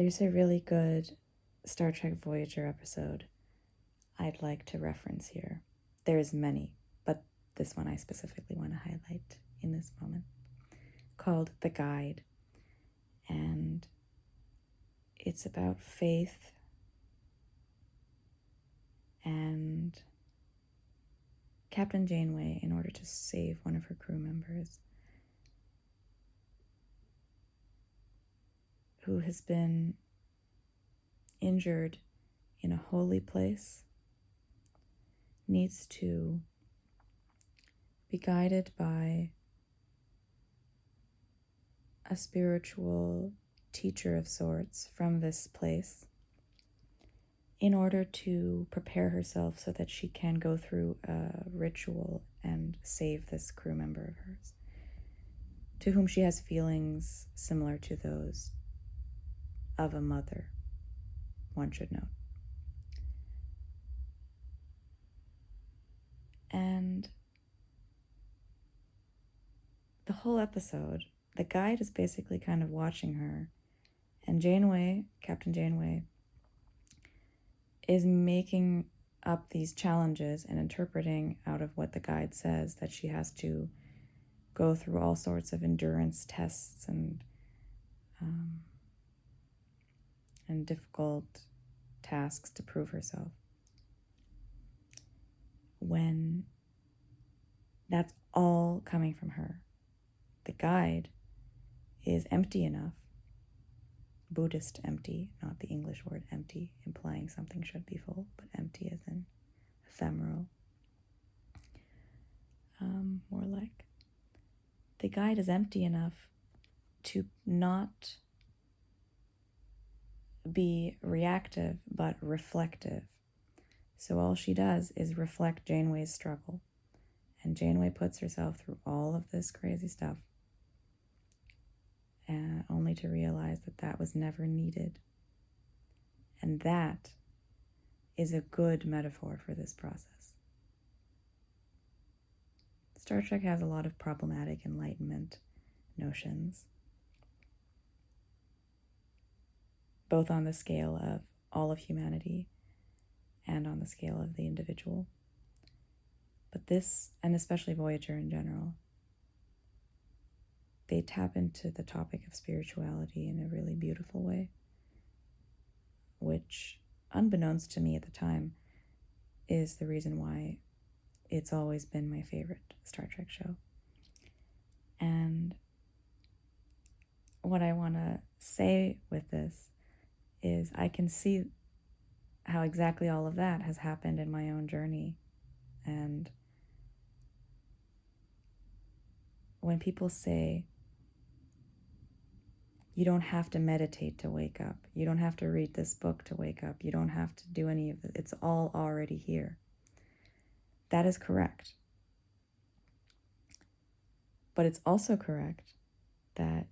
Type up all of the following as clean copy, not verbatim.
There's a really good Star Trek Voyager episode I'd like to reference here. There's many, but this one I specifically want to highlight in this moment, called The Guide. And it's about faith and Captain Janeway, in order to save one of her crew members, who has been injured in a holy place, needs to be guided by a spiritual teacher of sorts from this place in order to prepare herself so that she can go through a ritual and save this crew member of hers, to whom she has feelings similar to those of a mother, one should note. And the whole episode, the guide is basically kind of watching her, and Janeway, Captain Janeway, is making up these challenges and interpreting out of what the guide says that she has to go through all sorts of endurance tests and difficult tasks to prove herself. When that's all coming from her, the guide is empty enough, Buddhist empty, not the English word empty, implying something should be full, but empty as in ephemeral. More like, the guide is empty enough to not be reactive, but reflective. So all she does is reflect Janeway's struggle. And Janeway puts herself through all of this crazy stuff, only to realize that that was never needed. And that is a good metaphor for this process. Star Trek has a lot of problematic enlightenment notions, both on the scale of all of humanity and on the scale of the individual. But this, and especially Voyager in general, they tap into the topic of spirituality in a really beautiful way, which, unbeknownst to me at the time, is the reason why it's always been my favorite Star Trek show. And what I want to say with this is I can see how exactly all of that has happened in my own journey. And when people say, you don't have to meditate to wake up, you don't have to read this book to wake up, you don't have to do any of it, it's all already here. That is correct. But it's also correct that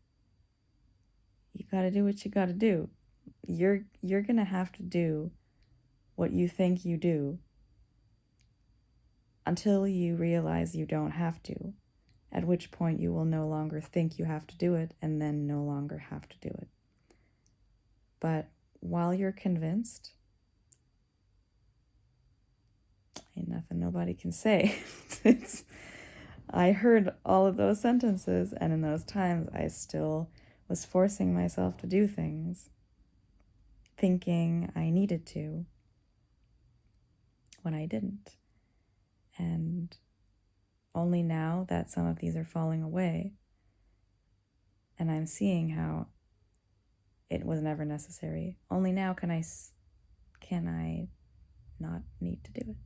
you gotta do what you gotta do. You're gonna have to do what you think you do until you realize you don't have to, at which point you will no longer think you have to do it and then no longer have to do it. But while you're convinced, ain't nothing nobody can say. I heard all of those sentences, and in those times I still was forcing myself to do things, thinking I needed to, when I didn't. And only now that some of these are falling away, and I'm seeing how it was never necessary, only now can I not need to do it.